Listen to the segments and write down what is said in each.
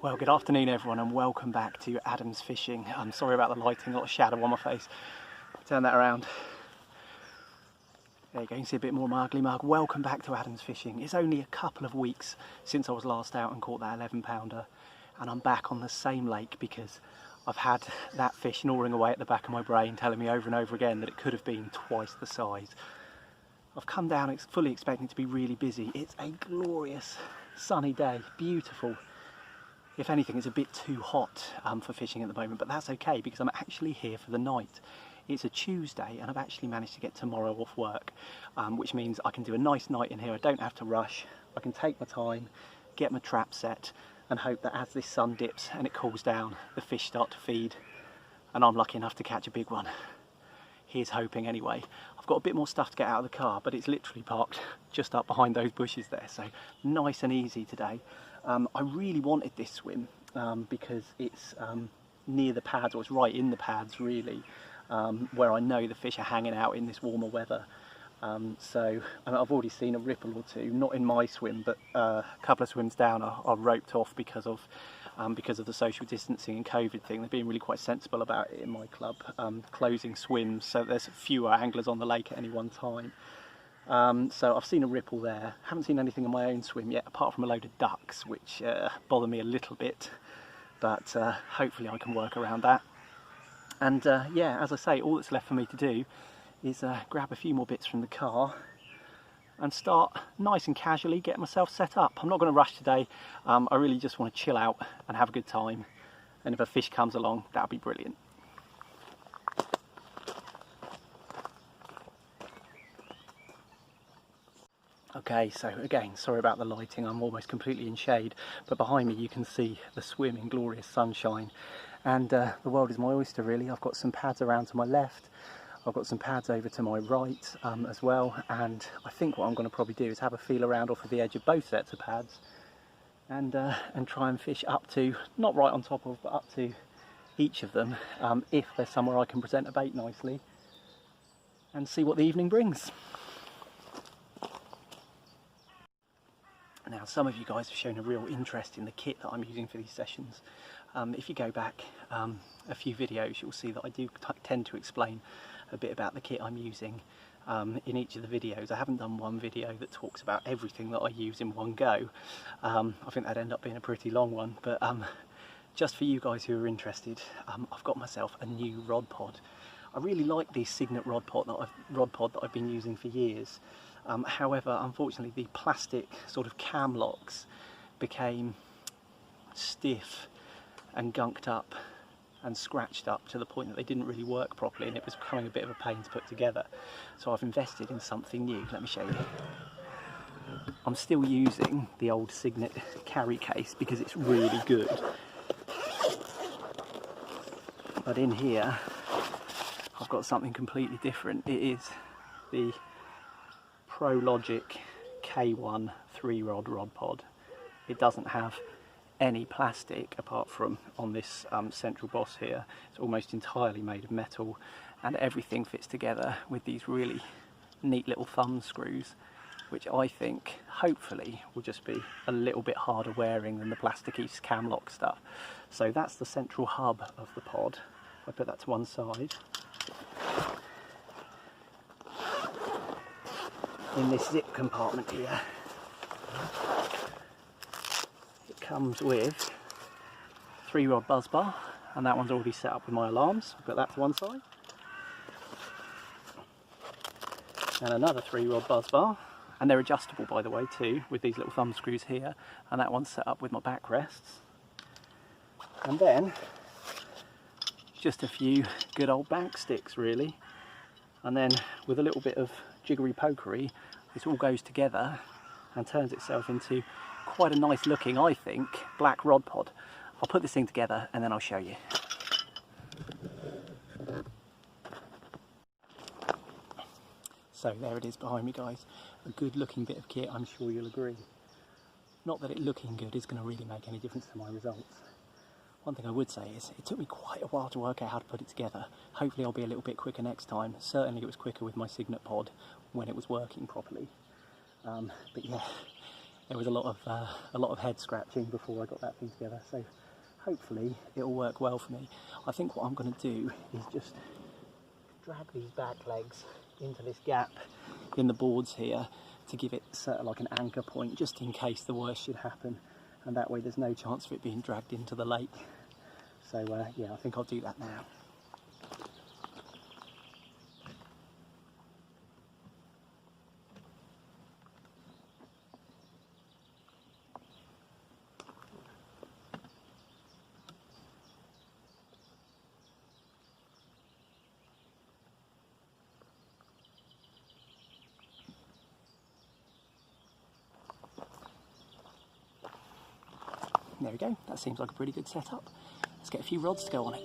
Well, good afternoon everyone and welcome back to Adam's Fishing. I'm sorry about the lighting, a lot of shadow on my face. Turn that around. There you go, you can see a bit more of my ugly mug. Welcome back to Adam's Fishing. It's only a couple of weeks since I was last out and caught that 11-pounder, and I'm back on the same lake because I've had that fish gnawing away at the back of my brain, telling me over and over again that it could have been twice the size. I've come down fully expecting it to be really busy. It's a glorious sunny day, beautiful. If anything, it's a bit too hot for fishing at the moment, but that's okay because I'm actually here for the night. It's a Tuesday and I've actually managed to get tomorrow off work, which means I can do a nice night in here. I don't have to rush. I can take my time, get my trap set, and hope that as this sun dips and it cools down, the fish start to feed and I'm lucky enough to catch a big one. Here's hoping anyway. I've got a bit more stuff to get out of the car, but it's literally parked just up behind those bushes there, so nice and easy today. I really wanted this swim because it's near the pads, or it's right in the pads really, where I know the fish are hanging out in this warmer weather. So I've already seen a ripple or two, not in my swim, but a couple of swims down are roped off because of the social distancing and COVID thing. They're being really quite sensible about it in my club, closing swims, so there's fewer anglers on the lake at any one time. So I've seen a ripple there. Haven't seen anything in my own swim yet, apart from a load of ducks, which bother me a little bit, but hopefully I can work around that. And yeah, as I say, all that's left for me to do is grab a few more bits from the car and start nice and casually getting myself set up. I'm not going to rush today. I really just want to chill out and have a good time, and if a fish comes along, that'll be brilliant. Okay, so again, sorry about the lighting, I'm almost completely in shade, but behind me you can see the swim in glorious sunshine, and the world is my oyster really. I've got some pads around to my left, I've got some pads over to my right as well, and I think what I'm going to probably do is have a feel around off of the edge of both sets of pads and try and fish up to, not right on top of, but up to each of them, if there's somewhere I can present a bait nicely, and see what the evening brings. Now, some of you guys have shown a real interest in the kit that I'm using for these sessions. If you go back a few videos, you'll see that I do tend to explain a bit about the kit I'm using in each of the videos. I haven't done one video that talks about everything that I use in one go. I think that'd end up being a pretty long one, but just for you guys who are interested, I've got myself a new rod pod. I really like the Signet rod pod that I've been using for years. However, unfortunately, the plastic sort of cam locks became stiff and gunked up and scratched up to the point that they didn't really work properly, and it was becoming a bit of a pain to put together. So I've invested in something new. Let me show you. I'm still using the old Signet carry case because it's really good. But in here, I've got something completely different. It is the ProLogic K1 3-rod rod pod. It doesn't have any plastic apart from on this central boss here. It's almost entirely made of metal, and everything fits together with these really neat little thumb screws, which I think hopefully will just be a little bit harder wearing than the plasticky cam lock stuff. So that's the central hub of the pod. I put that to one side. In this zip compartment here, it comes with 3-rod buzz bar, and that one's already set up with my alarms. I've got that to one side, and another 3-rod buzz bar, and they're adjustable by the way too, with these little thumb screws here, and that one's set up with my backrests. And then just a few good old bank sticks really, and then with a little bit of jiggery pokery, this all goes together and turns itself into quite a nice looking, I think, black rod pod. I'll put this thing together and then I'll show you. So there it is behind me guys, a good looking bit of kit, I'm sure you'll agree. Not that it looking good is going to really make any difference to my results. One thing I would say is it took me quite a while to work out how to put it together. Hopefully I'll be a little bit quicker next time. Certainly it was quicker with my Signet pod when it was working properly. But yeah, there was a lot of head scratching before I got that thing together. So hopefully it'll work well for me. I think what I'm going to do is just drag these back legs into this gap in the boards here to give it sort of like an anchor point, just in case the worst should happen, and that way there's no chance of it being dragged into the lake. So yeah, I think I'll do that now. There we go, that seems like a pretty good setup. Let's get a few rods to go on it.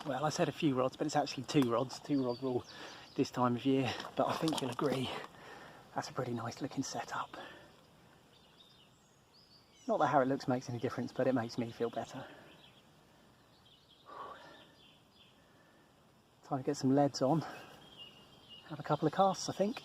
Well, I said a few rods, but it's actually 2 rods, 2-rod rule this time of year, but I think you'll agree that's a pretty nice looking setup. Not that how it looks makes any difference, but it makes me feel better. Time to get some leads on, have a couple of casts I think.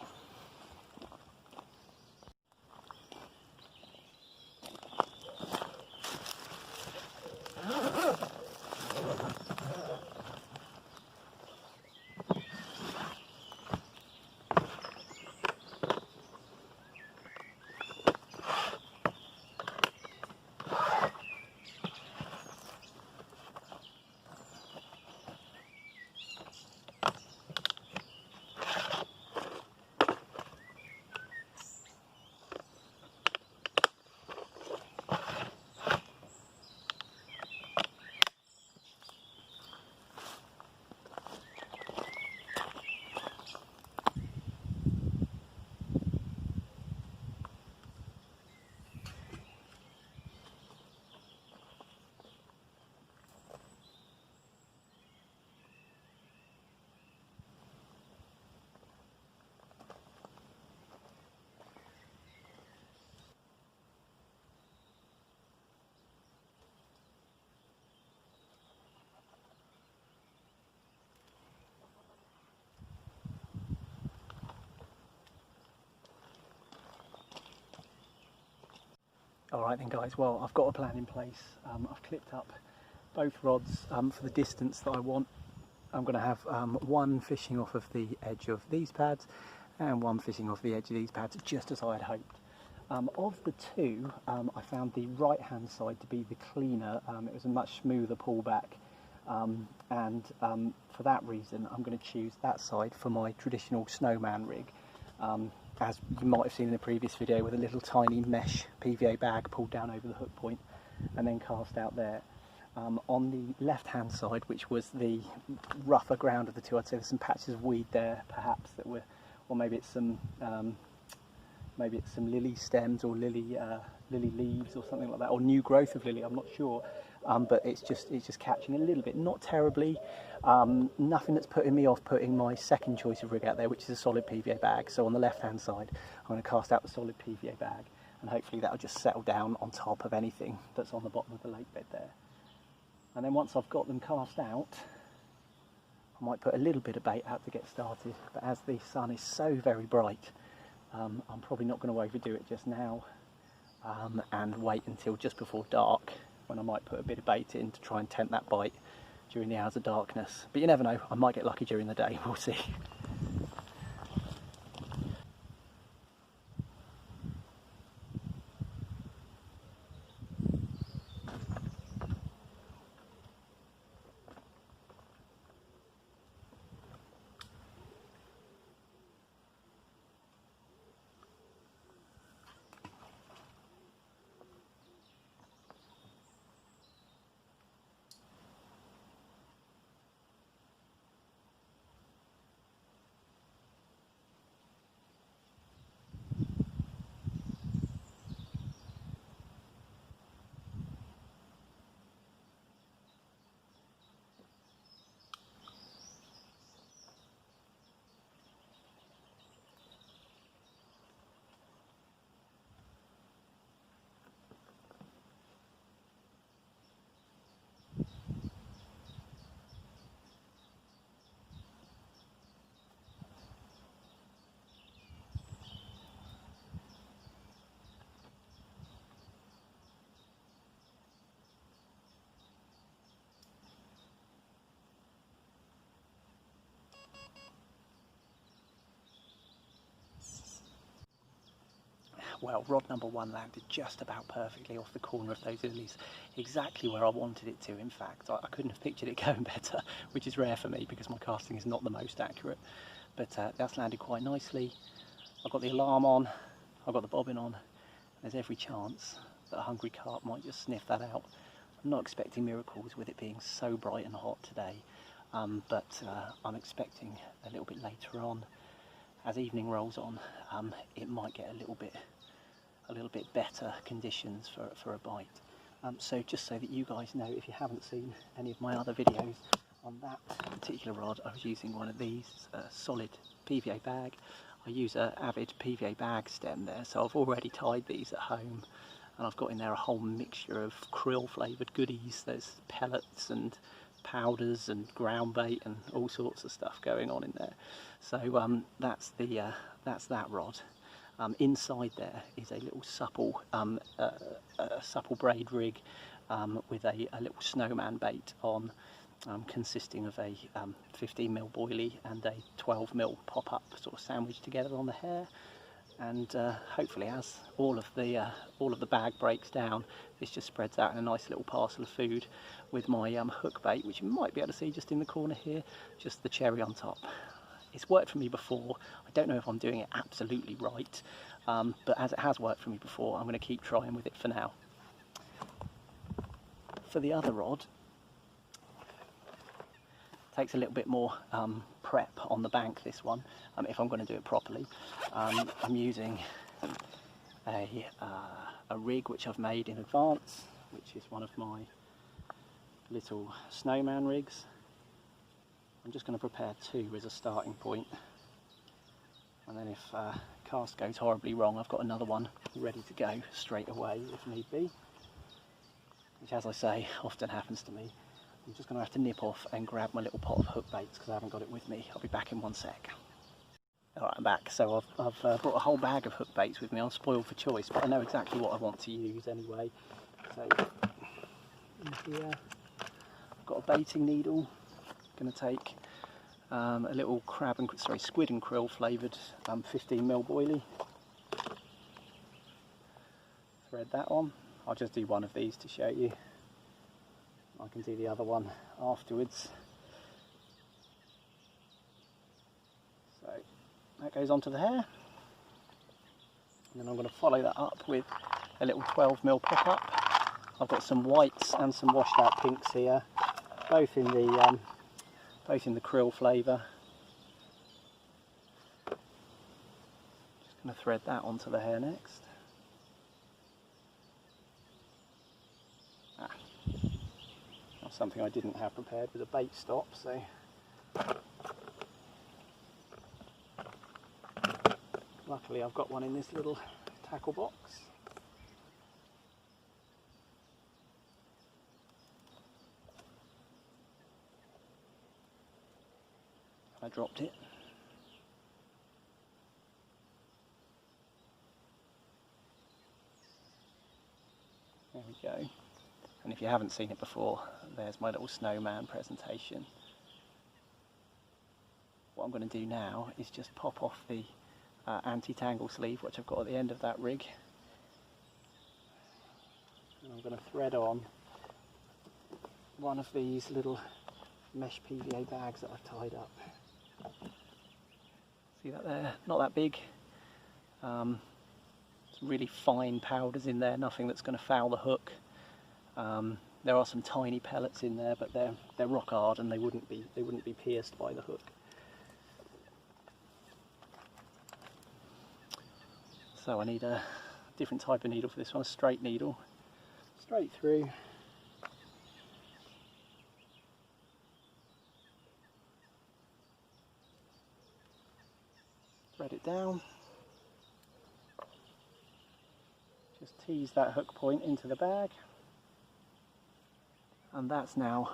Alright then guys, well I've got a plan in place. I've clipped up both rods for the distance that I want. I'm going to have one fishing off of the edge of these pads and one fishing off the edge of these pads, just as I had hoped. Of the two, I found the right hand side to be the cleaner. It was a much smoother pullback, and for that reason I'm going to choose that side for my traditional snowman rig. as you might have seen in the previous video, with a little tiny mesh PVA bag pulled down over the hook point and then cast out there. On the left hand side, which was the rougher ground of the two, I'd say there's some patches of weed there perhaps that were, or maybe it's some lily stems or lily leaves or something like that, or new growth of lily, I'm not sure. But it's just catching a little bit, not terribly. Nothing that's putting me off putting my second choice of rig out there, which is a solid PVA bag. So on the left hand side, I'm going to cast out the solid PVA bag, and hopefully that'll just settle down on top of anything that's on the bottom of the lake bed there. And then once I've got them cast out, I might put a little bit of bait out to get started. But as the sun is so very bright, I'm probably not going to overdo it just now, and wait until just before dark, when I might put a bit of bait in to try and tempt that bite during the hours of darkness. But you never know, I might get lucky during the day, we'll see. Well, rod number one landed just about perfectly off the corner of those lilies, exactly where I wanted it to. In fact, I couldn't have pictured it going better, which is rare for me because my casting is not the most accurate. But that's landed quite nicely. I've got the alarm on, I've got the bobbin on. There's every chance that a hungry carp might just sniff that out. I'm not expecting miracles with it being so bright and hot today, but I'm expecting a little bit later on, as evening rolls on, it might get a little bit better conditions for a bite. So just so that you guys know, if you haven't seen any of my other videos, on that particular rod I was using one of these, a solid PVA bag. I use a Avid PVA bag stem there, so I've already tied these at home, and I've got in there a whole mixture of krill flavoured goodies. There's pellets and powders and ground bait and all sorts of stuff going on in there. So that's that rod. Inside there is a little supple braid rig with a little snowman bait on, consisting of a 15mm boilie and a 12mm pop-up, sort of sandwiched together on the hair. And hopefully, as all of the bag breaks down, this just spreads out in a nice little parcel of food with my hook bait, which you might be able to see just in the corner here, just the cherry on top. It's worked for me before. I don't know if I'm doing it absolutely right, but as it has worked for me before, I'm going to keep trying with it for now. For the other rod, takes a little bit more prep on the bank, this one, if I'm going to do it properly. I'm using a rig which I've made in advance, which is one of my little snowman rigs. I'm just going to prepare two as a starting point, and then if cast goes horribly wrong, I've got another one ready to go straight away if need be, which, as I say, often happens to me. I'm just going to have to nip off and grab my little pot of hook baits because I haven't got it with me. I'll be back in one sec. Alright, I'm back. So I've brought a whole bag of hook baits with me. I'm spoiled for choice, but I know exactly what I want to use anyway. So in here I've got a baiting needle. I'm going to take a little squid and krill flavoured 15mm boilie. Thread that on. I'll just do one of these to show you. I can do the other one afterwards. So that goes onto the hair. And then I'm going to follow that up with a little 12mm pop-up. I've got some whites and some washed out pinks here, both in the krill flavour. Just going to thread that onto the hair next. That's something I didn't have prepared with a bait stop, so luckily I've got one in this little tackle box. I dropped it. There we go. And if you haven't seen it before, there's my little snowman presentation. What I'm going to do now is just pop off the anti-tangle sleeve, which I've got at the end of that rig. And I'm going to thread on one of these little mesh PVA bags that I've tied up. See that there? Not that big. Some really fine powders in there, nothing that's going to foul the hook. There are some tiny pellets in there, but they're rock hard and they wouldn't be pierced by the hook. So I need a different type of needle for this one, a straight needle, straight through. Thread it down. Just tease that hook point into the bag. And that's now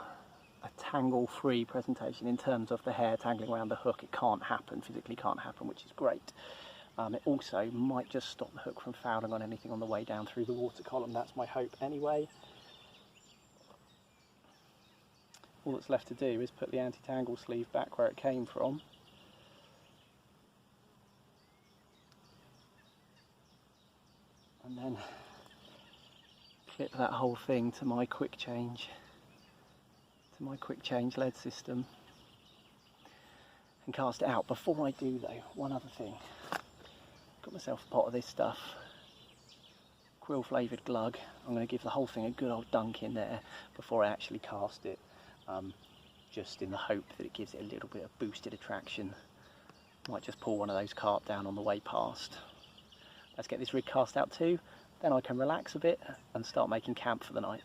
a tangle-free presentation in terms of the hair tangling around the hook. It can't happen, physically can't happen, which is great. It also might just stop the hook from fouling on anything on the way down through the water column. That's my hope anyway. All that's left to do is put the anti-tangle sleeve back where it came from. And then clip that whole thing to my quick change lead system and cast it out. Before I do though, one other thing. Got myself a pot of this stuff, krill flavoured glug. I'm going to give the whole thing a good old dunk in there before I actually cast it, just in the hope that it gives it a little bit of boosted attraction. Might just pull one of those carp down on the way past. Let's get this rig cast out too, then I can relax a bit and start making camp for the night.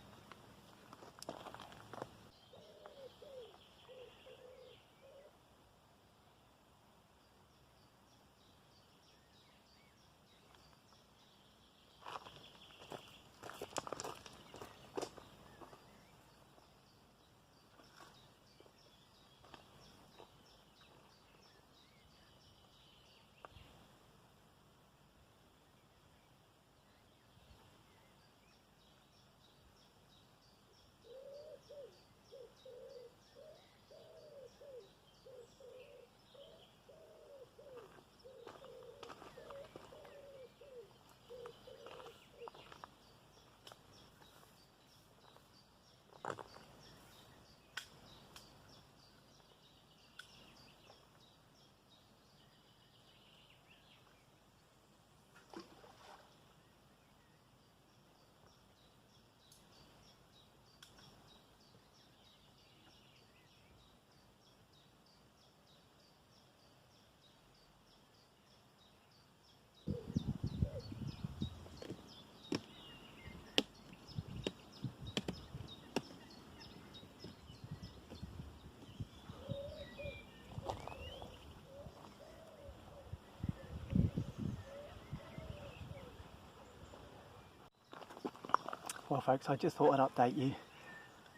Well folks, I just thought I'd update you.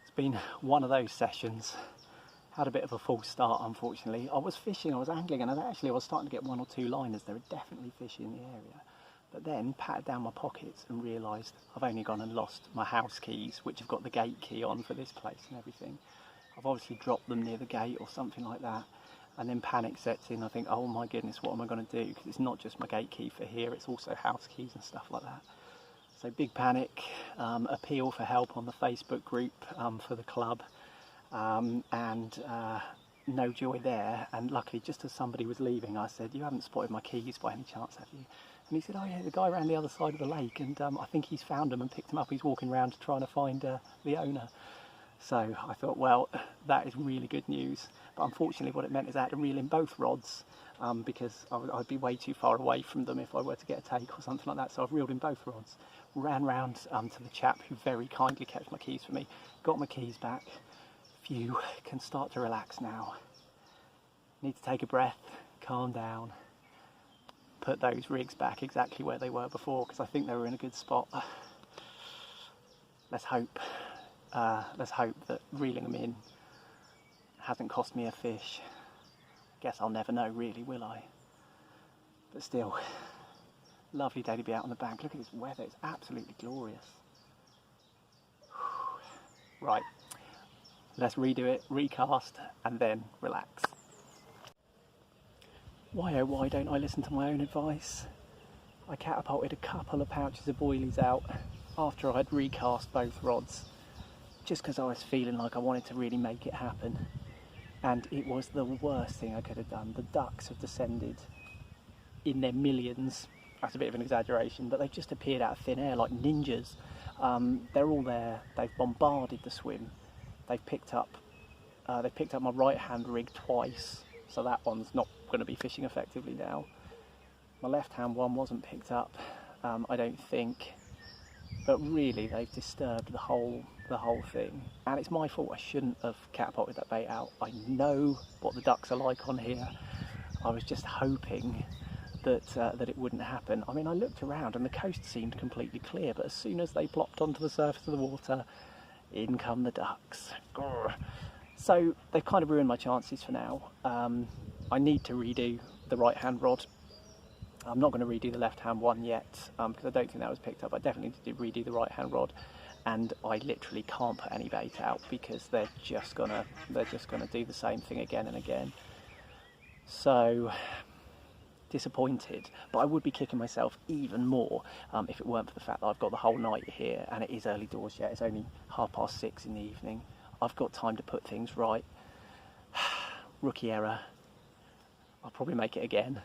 It's been one of those sessions. Had a bit of a false start, unfortunately. I was fishing, I was angling, and I was starting to get one or two liners. There were definitely fish in the area. But then patted down my pockets and realised I've only gone and lost my house keys, which have got the gate key on for this place and everything. I've obviously dropped them near the gate or something like that. And then panic sets in. I think, oh my goodness, what am I going to do? Because it's not just my gate key for here, it's also house keys and stuff like that. So big panic, appeal for help on the Facebook group for the club, and no joy there. And luckily, just as somebody was leaving, I said, "You haven't spotted my keys by any chance, have you?" And he said, oh yeah, the guy around the other side of the lake, and I think he's found them and picked them up. He's walking around trying to find the owner. So I thought, well, that is really good news. But unfortunately what it meant is I had to reel in both rods because I'd be way too far away from them if I were to get a take or something like that. So I've reeled in both rods, ran round to the chap who very kindly kept my keys for me, got my keys back. Phew, can start to relax now. Need to take a breath, calm down, put those rigs back exactly where they were before, because I think they were in a good spot. Let's hope that reeling them in hasn't cost me a fish. Guess I'll never know really, will I? But still, lovely day to be out on the bank. Look at this weather, it's absolutely glorious. Right, let's redo it, recast, and then relax. Why oh why don't I listen to my own advice? I catapulted a couple of pouches of boilies out after I'd recast both rods, just because I was feeling like I wanted to really make it happen. And it was the worst thing I could have done. The ducks have descended in their millions. That's a bit of an exaggeration, but they've just appeared out of thin air like ninjas. They're all there. They've bombarded the swim. They've picked up my right-hand rig twice, so that one's not going to be fishing effectively now. My left-hand one wasn't picked up, I don't think, but really they've disturbed the whole thing. And it's my fault. I shouldn't have catapulted that bait out. I know what the ducks are like on here. I was just hoping that it wouldn't happen. I mean, I looked around and the coast seemed completely clear, but as soon as they plopped onto the surface of the water, in come the ducks. Grr. So they've kind of ruined my chances for now. I need to redo the right-hand rod. I'm not going to redo the left-hand one yet because I don't think that was picked up. I definitely need to redo the right-hand rod, and I literally can't put any bait out because they're just gonna do the same thing again and again. So disappointed, but I would be kicking myself even more if it weren't for the fact that I've got the whole night here, and it is early doors yet. It's only 6:30 in the evening. I've got time to put things right. Rookie error. I'll probably make it again,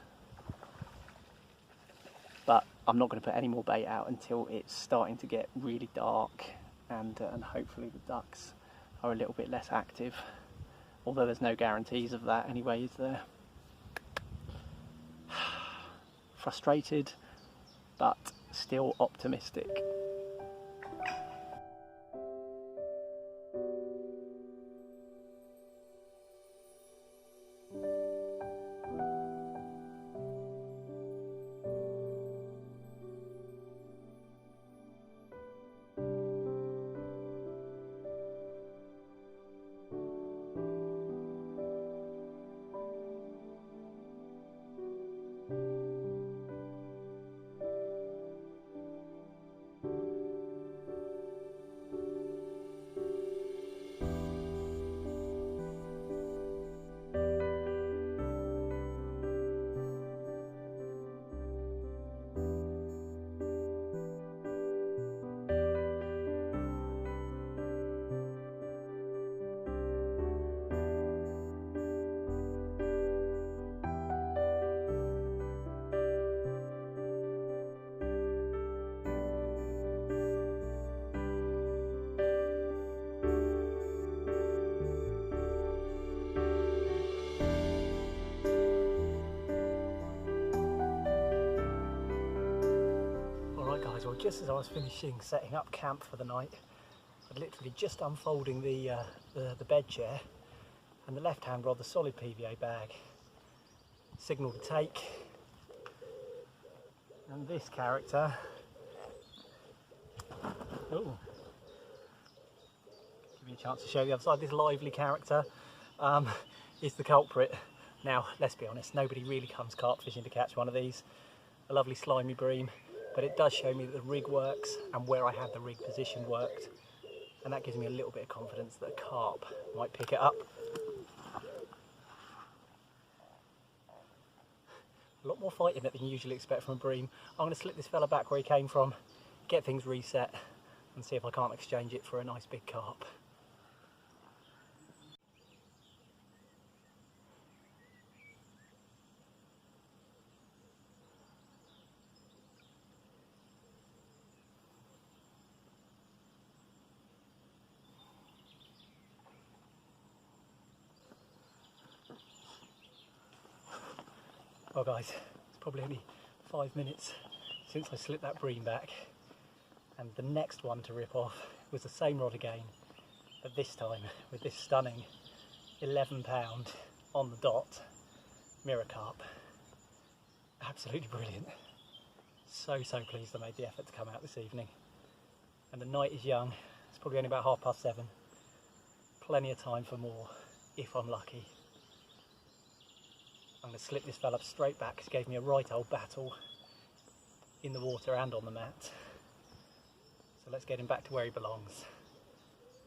but I'm not going to put any more bait out until it's starting to get really dark, and hopefully the ducks are a little bit less active, although there's no guarantees of that anyway, is there? Frustrated, but still optimistic. Well, just as I was finishing setting up camp for the night, I'd literally just unfolding the bed chair, and the left-hand rod, the solid PVA bag, signal to take, and this character, oh, give me a chance to show the other side. This lively character is the culprit. Now, let's be honest, nobody really comes carp fishing to catch one of these. A lovely slimy bream. But it does show me that the rig works and where I had the rig position worked, and that gives me a little bit of confidence that a carp might pick it up. A lot more fighting than you usually expect from a bream. I'm going to slip this fella back where he came from, get things reset, and see if I can't exchange it for a nice big carp. Well guys, it's probably only 5 minutes since I slipped that bream back, and the next one to rip off was the same rod again, but this time with this stunning 11 pound on the dot mirror carp. Absolutely brilliant. So pleased I made the effort to come out this evening. And the night is young, it's probably only about 7:30. Plenty of time for more, if I'm lucky. I'm going to slip this fella straight back because he gave me a right old battle in the water and on the mat. So let's get him back to where he belongs.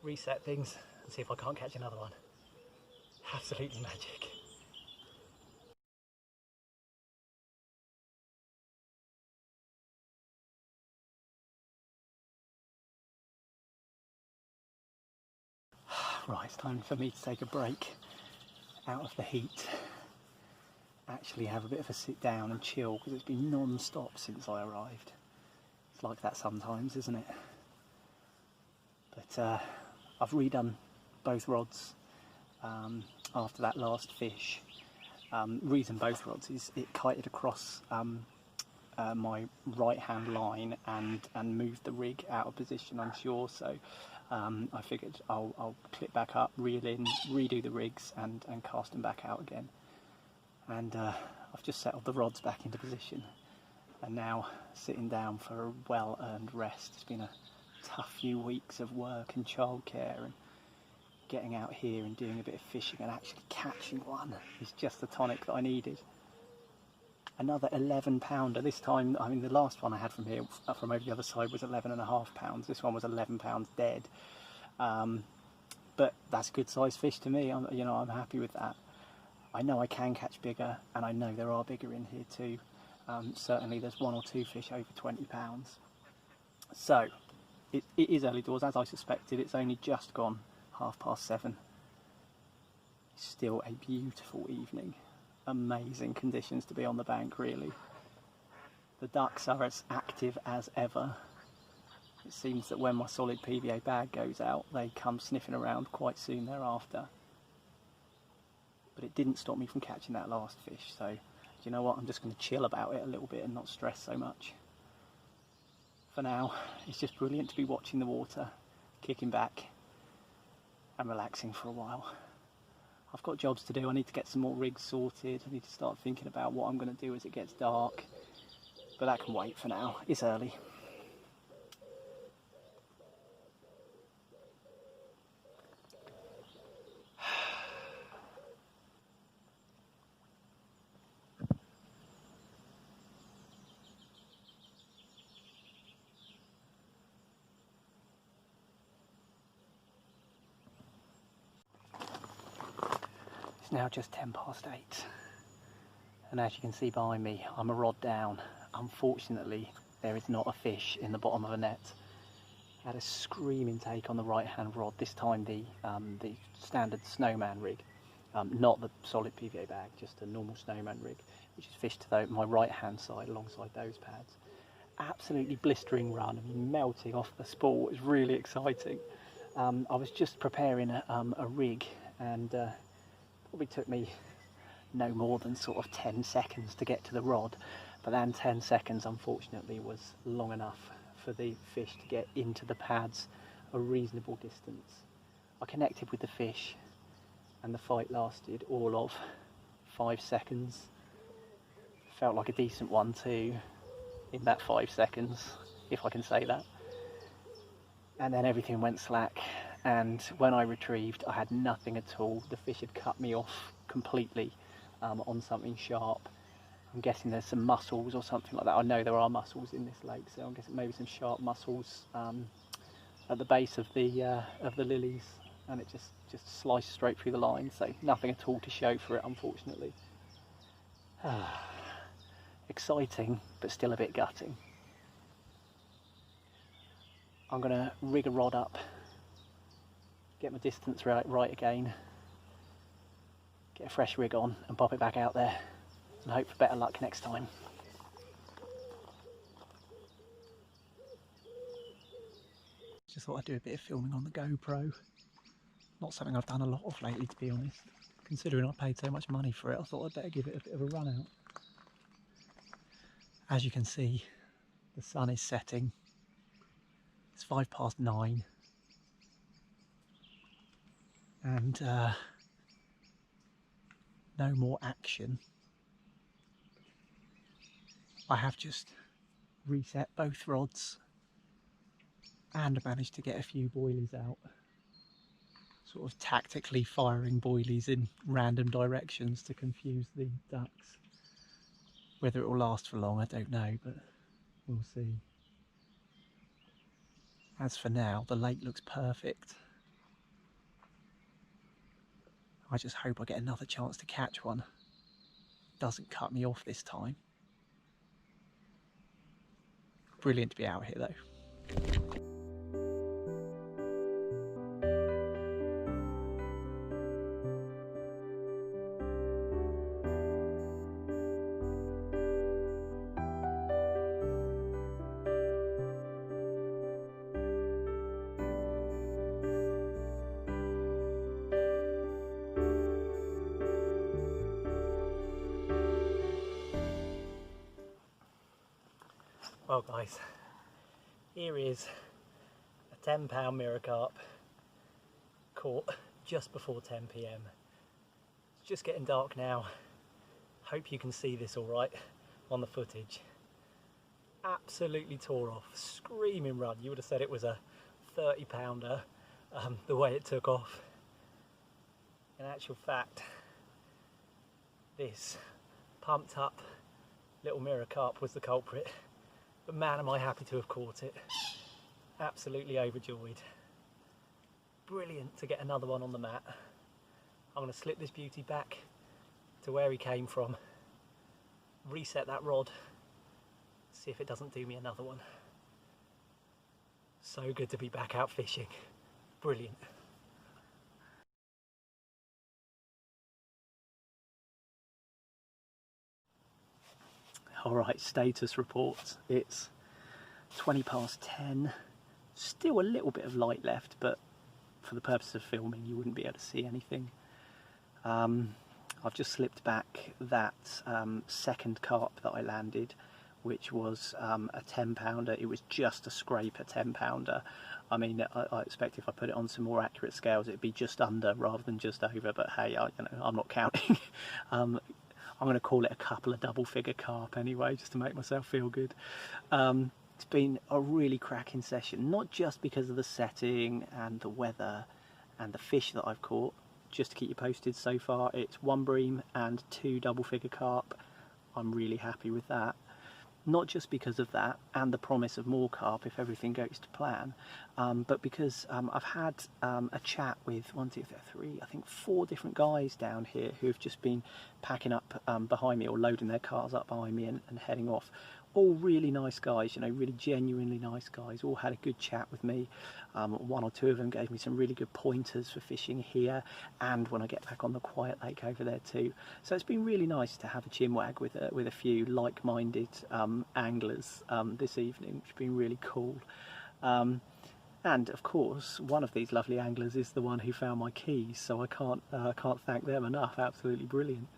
Reset things and see if I can't catch another one. Absolutely magic. Right, it's time for me to take a break out of the heat. Actually have a bit of a sit down and chill because it's been non-stop since I arrived. It's like that sometimes, isn't it? But I've redone both rods after that last fish. Reason both rods is it kited across my right hand line and moved the rig out of position on shore, so I figured I'll clip back up, reel in, redo the rigs and cast them back out again. And I've just settled the rods back into position and now sitting down for a well-earned rest. It's been a tough few weeks of work and childcare, and getting out here and doing a bit of fishing and actually catching one is just the tonic that I needed. Another 11 pounder this time. I mean, the last one I had from here, from over the other side, was 11.5 pounds. This one was 11 pounds dead. But that's a good sized fish to me. I'm happy with that. I know I can catch bigger, and I know there are bigger in here too. Certainly there's 1 or 2 fish over 20 pounds. So it is early doors, as I suspected. It's only just gone 7:30. Still a beautiful evening. Amazing conditions to be on the bank, really. The ducks are as active as ever. It seems that when my solid PVA bag goes out, they come sniffing around quite soon thereafter. But it didn't stop me from catching that last fish, so you know what, I'm just going to chill about it a little bit and not stress so much. For now, it's just brilliant to be watching the water, kicking back and relaxing for a while. I've got jobs to do. I need to get some more rigs sorted. I need to start thinking about what I'm going to do as it gets dark. But that can wait for now. It's early. It's now just 8:10. And as you can see behind me, I'm a rod down. Unfortunately, there is not a fish in the bottom of a net. I had a screaming take on the right hand rod, this time the standard snowman rig, not the solid PVA bag, just a normal snowman rig, which is fished to my right hand side alongside those pads. Absolutely blistering run, I mean, melting off the spool. It was really exciting. I was just preparing a rig, and probably took me no more than sort of 10 seconds to get to the rod, but then 10 seconds unfortunately was long enough for the fish to get into the pads a reasonable distance. I connected with the fish and the fight lasted all of 5 seconds. Felt like a decent one too in that 5 seconds, if I can say that. And then everything went slack, and when I retrieved I had nothing at all. The fish had cut me off completely on something sharp. I'm guessing there's some mussels or something like that. I know there are mussels in this lake, so I'm guessing maybe some sharp mussels at the base of the lilies, and it just sliced straight through the line, so nothing at all to show for it, unfortunately. Exciting, but still a bit gutting. I'm going to rig a rod up, get my distance right again, get a fresh rig on and pop it back out there, and hope for better luck next time. Just thought I'd do a bit of filming on the GoPro. Not something I've done a lot of lately, to be honest. Considering I paid so much money for it, I thought I'd better give it a bit of a run out. As you can see, the sun is setting. It's 9:05 and no more action. I have just reset both rods and managed to get a few boilies out. Sort of tactically firing boilies in random directions to confuse the ducks. Whether it will last for long, I don't know, but we'll see. As for now, the lake looks perfect. I just hope I get another chance to catch one. Doesn't cut me off this time. Brilliant to be out here though. Well guys, here is a 10-pound mirror carp caught just before 10 p.m. It's just getting dark now. Hope you can see this all right on the footage. Absolutely tore off, screaming run. You would have said it was a 30-pounder the way it took off. In actual fact, this pumped up little mirror carp was the culprit. But man, am I happy to have caught it. Absolutely overjoyed. Brilliant to get another one on the mat. I'm going to slip this beauty back to where he came from, reset that rod, see if it doesn't do me another one. So good to be back out fishing. Brilliant. Alright, status reports. It's 10:20. Still a little bit of light left, but for the purpose of filming you wouldn't be able to see anything. I've just slipped back that second carp that I landed, which was a 10-pounder. It was just a scraper 10-pounder. I mean, I expect if I put it on some more accurate scales it'd be just under rather than just over, but hey, I'm not counting. I'm going to call it a couple of double-figure carp anyway, just to make myself feel good. It's been a really cracking session, not just because of the setting and the weather and the fish that I've caught. Just to keep you posted, so far it's 1 bream and 2 double-figure carp. I'm really happy with that. Not just because of that and the promise of more carp if everything goes to plan, but because I've had a chat with 4 different guys down here who've just been packing up behind me, or loading their cars up behind me and heading off. All really nice guys, you know, really genuinely nice guys, all had a good chat with me. 1 or 2 of them gave me some really good pointers for fishing here and when I get back on the quiet lake over there too. So it's been really nice to have a chinwag with a few like-minded anglers this evening, which has been really cool. And of course, one of these lovely anglers is the one who found my keys, so I can't thank them enough. Absolutely brilliant.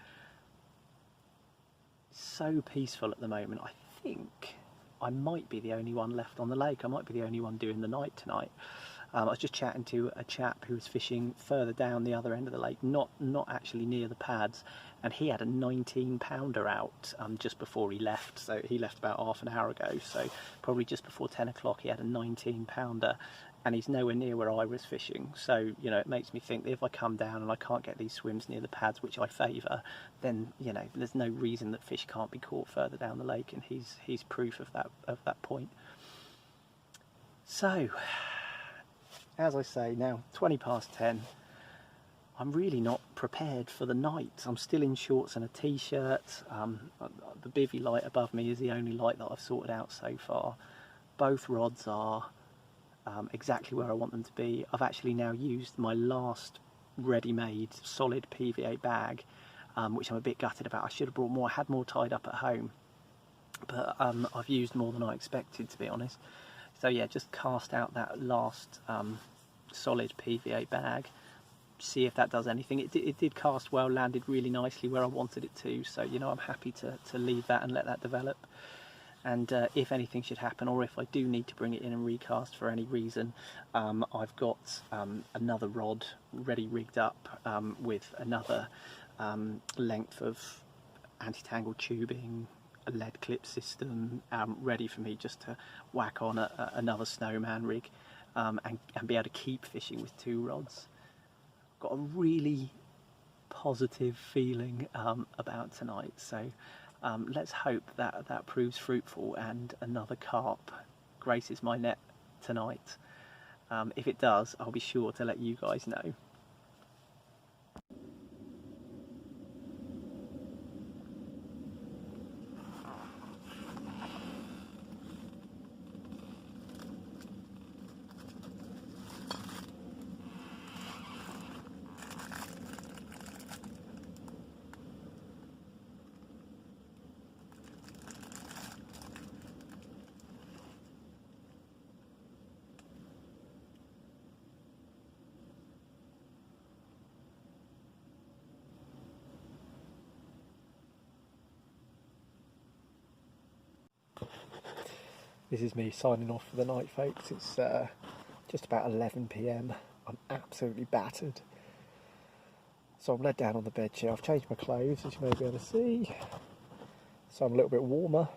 So peaceful at the moment. I think I might be the only one left on the lake. I might be the only one doing the night tonight. I was just chatting to a chap who was fishing further down the other end of the lake, not actually near the pads, and he had a 19-pounder out just before he left. So he left about half an hour ago, so probably just before 10 o'clock he had a 19-pounder, and he's nowhere near where I was fishing. So, you know, it makes me think that if I come down and I can't get these swims near the pads, which I favour, then, you know, there's no reason that fish can't be caught further down the lake, and he's proof of that point. So, as I say, now 10:20, I'm really not prepared for the night. I'm still in shorts and a t-shirt. The bivvy light above me is the only light that I've sorted out so far. Both rods are exactly where I want them to be. I've actually now used my last ready-made solid PVA bag, which I'm a bit gutted about. I should have brought more. I had more tied up at home, but I've used more than I expected, to be honest. So yeah, just cast out that last solid PVA bag, see if that does anything. It did cast well, landed really nicely where I wanted it to, so, you know, I'm happy to leave that and let that develop. and if anything should happen, or if I do need to bring it in and recast for any reason, I've got another rod ready rigged up with another length of anti-tangle tubing, a lead clip system, ready for me just to whack on another snowman rig and be able to keep fishing with 2 rods. Got a really positive feeling about tonight, so let's hope that that proves fruitful and another carp graces my net tonight. If it does, I'll be sure to let you guys know. This is me signing off for the night, folks. It's just about 11 PM. I'm absolutely battered. So I'm laid down on the bed chair. I've changed my clothes, as you may be able to see. So I'm a little bit warmer.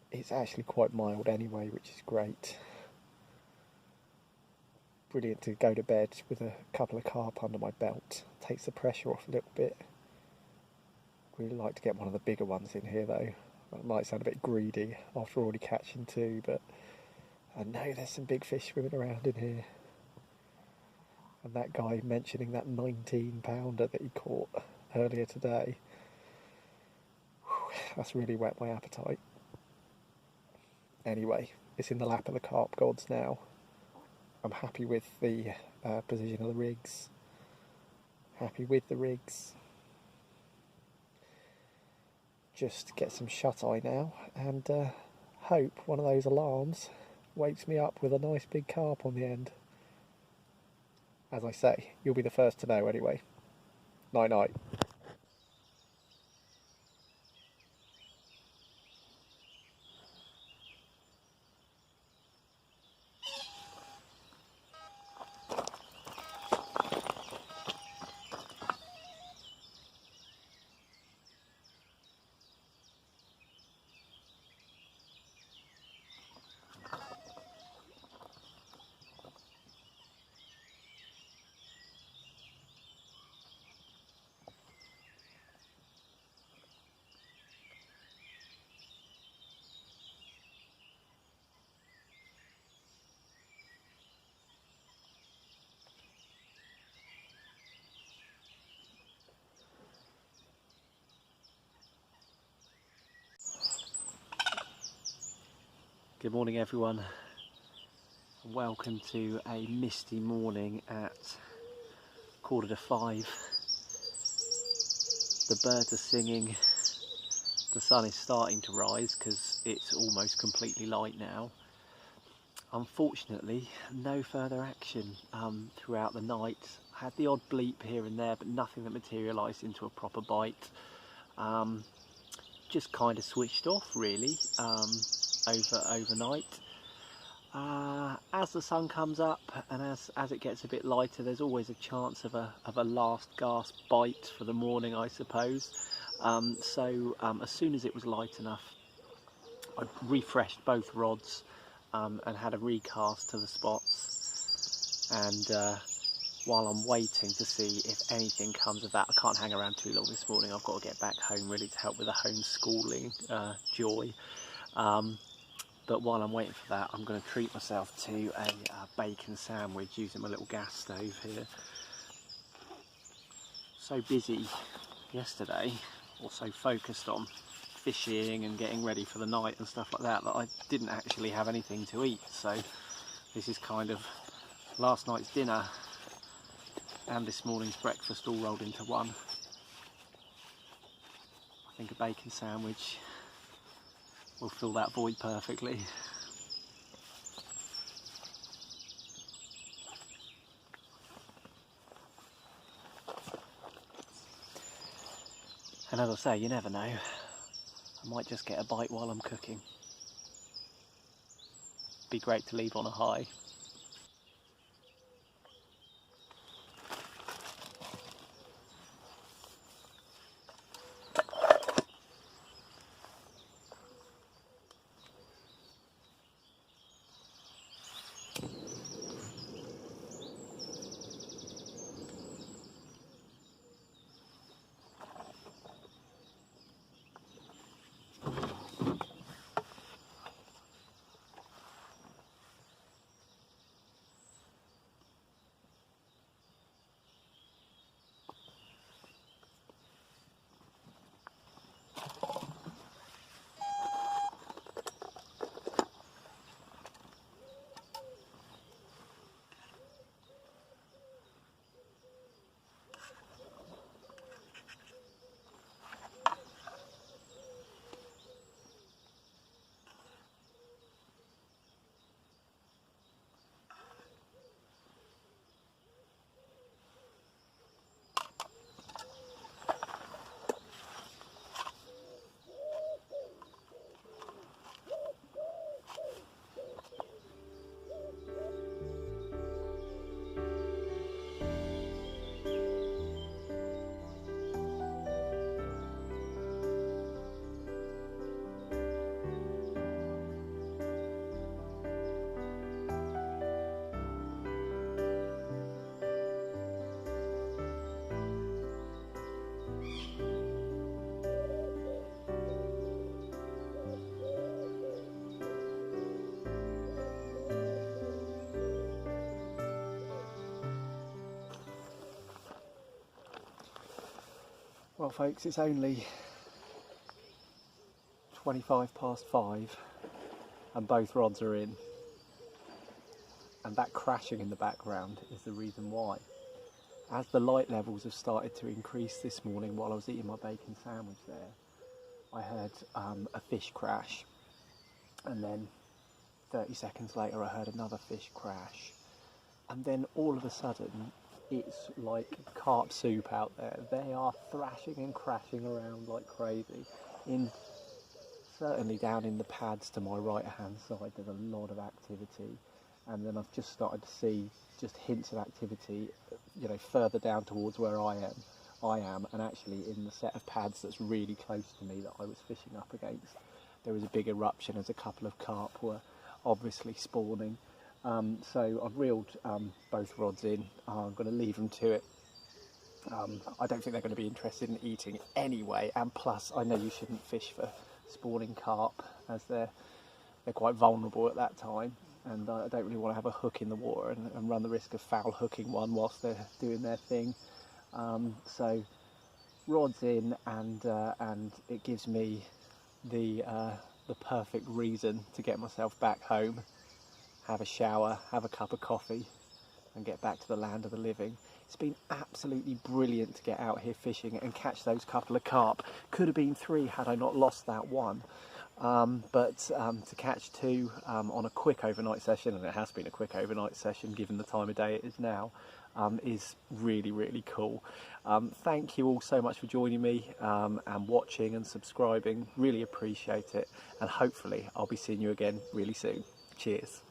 It's actually quite mild anyway, which is great. Brilliant to go to bed with a couple of carp under my belt. Takes the pressure off a little bit. Really like to get one of the bigger ones in here though. That might sound a bit greedy after already catching 2, but I know there's some big fish swimming around in here. And that guy mentioning that 19-pounder that he caught earlier today, that's really whet my appetite. Anyway, it's in the lap of the carp gods now. I'm happy with the position of the rigs. Happy with the rigs. Just get some shut-eye now and hope one of those alarms wakes me up with a nice big carp on the end. As I say, you'll be the first to know anyway. Night night. Good morning everyone, welcome to a misty morning at 4:45. The birds are singing, the sun is starting to rise because it's almost completely light now. Unfortunately, no further action throughout the night. I had the odd bleep here and there, but nothing that materialised into a proper bite. Just kind of switched off really. Overnight. As the sun comes up and as it gets a bit lighter, there's always a chance of a last gasp bite for the morning, I suppose. So as soon as it was light enough, I refreshed both rods and had a recast to the spots. And while I'm waiting to see if anything comes of that, I can't hang around too long this morning. I've got to get back home really to help with the homeschooling joy. But while I'm waiting for that, I'm going to treat myself to a bacon sandwich using my little gas stove here. So busy yesterday, or so focused on fishing and getting ready for the night and stuff like that, that I didn't actually have anything to eat. So this is kind of last night's dinner and this morning's breakfast all rolled into one. I think a bacon sandwich will fill that void perfectly. And as I say, you never know. I might just get a bite while I'm cooking. Be great to leave on a high. Well folks, it's only 5:25 and both rods are in, and that crashing in the background is the reason why. As the light levels have started to increase this morning while I was eating my bacon sandwich there, I heard a fish crash, and then 30 seconds later I heard another fish crash, and then all of a sudden it's like carp soup out there. They are thrashing and crashing around like crazy. Certainly down in the pads to my right hand side there's a lot of activity, and then I've just started to see just hints of activity, you know, further down towards where I am, and actually in the set of pads that's really close to me that I was fishing up against, there was a big eruption as a couple of carp were obviously spawning. So I've reeled both rods in. I'm going to leave them to it. I don't think they're going to be interested in eating anyway, and plus I know you shouldn't fish for spawning carp as they're quite vulnerable at that time, and I don't really want to have a hook in the water and run the risk of foul hooking one whilst they're doing their thing. So rods in, and it gives me the perfect reason to get myself back home, have a shower, have a cup of coffee and get back to the land of the living. It's been absolutely brilliant to get out here fishing and catch those couple of carp. Could have been 3 had I not lost that one. But to catch 2 on a quick overnight session, and it has been a quick overnight session given the time of day it is now, is really, really cool. Thank you all so much for joining me and watching and subscribing. Really appreciate it, and hopefully I'll be seeing you again really soon. Cheers.